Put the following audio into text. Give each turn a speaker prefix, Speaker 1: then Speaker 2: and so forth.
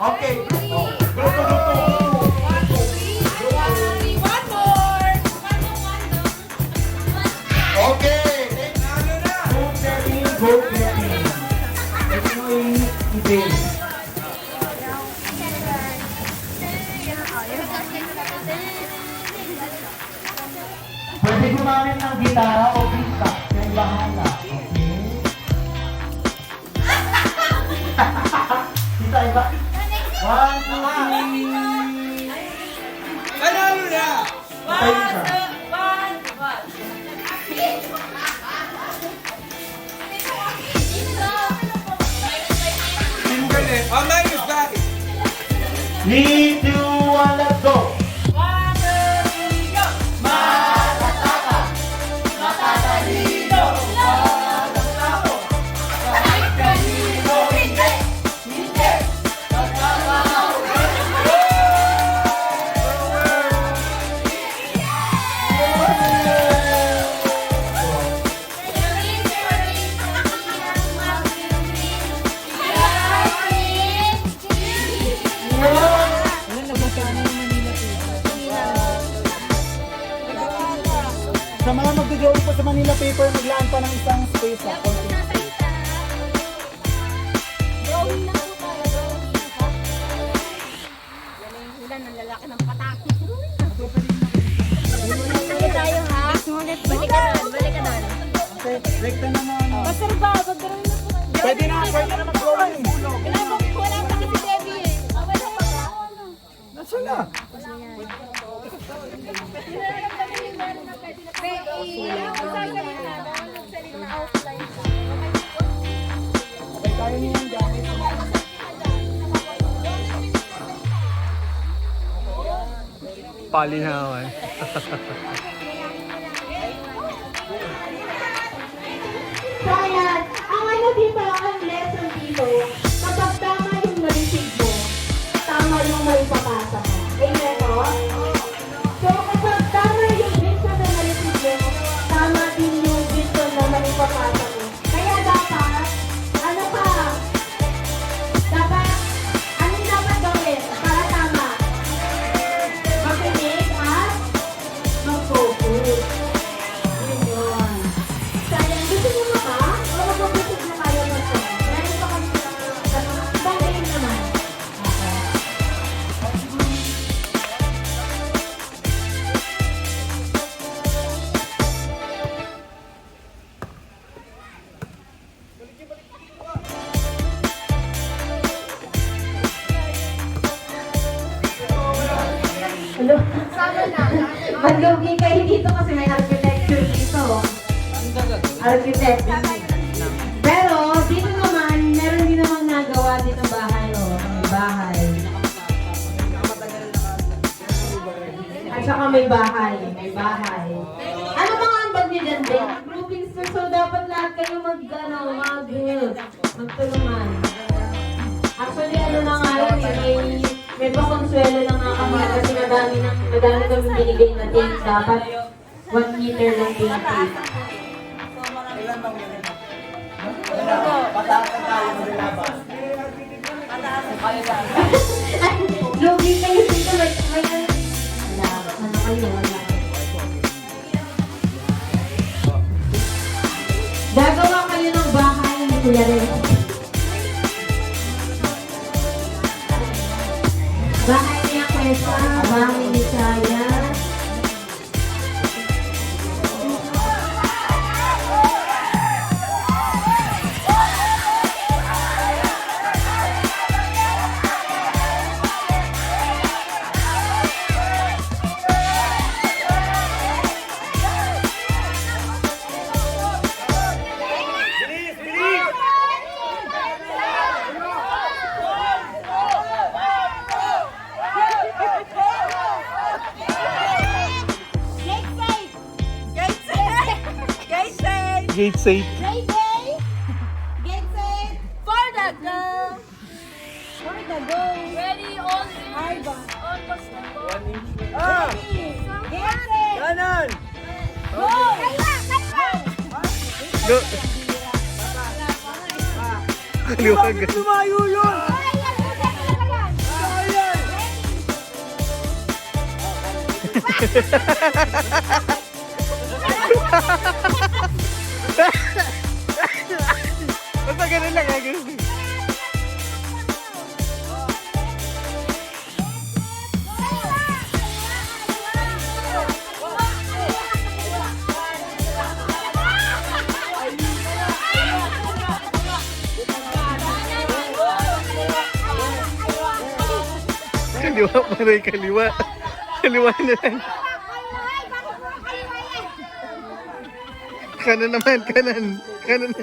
Speaker 1: Okay, grupo. Grupo. Okay. Go Philippines. Ito mo yung event. Pwede gumamit ng gitara o pista. Yung bahala. Kita iba. 1, 2, 3.
Speaker 2: Panalo na!
Speaker 1: Patay isa.
Speaker 2: Oh, mine is back!
Speaker 1: 3, 2, 1, let's go!
Speaker 3: Sa mga magdodrawing po sa Manila paper, maglaan pa ng isang space sa konting space.
Speaker 4: Drawing lang po tayo, drawing lang po. Yan na yung hula ng lalaki ng pataki. Sige tayo ha. Balik ka doon, balik ka doon.
Speaker 3: Okay, rekta na naman.
Speaker 4: Pasar ba? Mag-drawing na po.
Speaker 3: Pwede na mag-drawing.
Speaker 4: Wala pa kasi Debbie eh. Wala pa ba?
Speaker 3: Nasaan na? Okay, tayo niyan gamit.
Speaker 2: Palinawan.
Speaker 5: So ayan, ang ano dito, ang lesson dito, kapag tama yung na-receive mo, tama yung may papasa mo. Amen, no? So kapag tama yung vision na na-receive mo, tama din yung vision na may papasa mo. Kaya dapat, ano pa? Dapat, anong dapat gawin para tama? Makinig at mag-focus. Yun yun. Sayang, gusto niyo ba ba? O mag-focus na kayo mag-focus? Meron pa kami sa ibang galing naman. Okay. Hello? Maglugi kayo dito kasi may architecture dito. Architect. Pero dito naman, meron din namang nagawa dito bahay. Oh. May bahay. At saka may bahay. May bahay. Ano ba nga ang bag niyo dyan, Ben? Groupings to, so dapat lahat kayo magtulungan. Actually, ano na nga yun, may pakonsuelo lang nga kami kasi madami kami binigay na tape. Dapat 1 meter lang tape.
Speaker 1: Patakan tayo mo rin ba?
Speaker 5: Ay, lugi kayo dito. May wala. Ano kayo? Wala. Gagawa kayo ng bahay ni Kuya Ren. Bahay niya Kwesa, bahay ni Saya.
Speaker 2: Gate safe.
Speaker 4: Ready? Get set. For the go. For the go. Ready, all in. Almost the go.
Speaker 2: Ah!
Speaker 4: Get set.
Speaker 2: Kanan!
Speaker 4: Go.
Speaker 2: Go! Liwag.
Speaker 3: Lumayo yun!
Speaker 2: Basta ganun lang, ganun. Kaliwa, maray, kaliwa. Kaliwa na lang. Kanan naman, kanan. Kanan.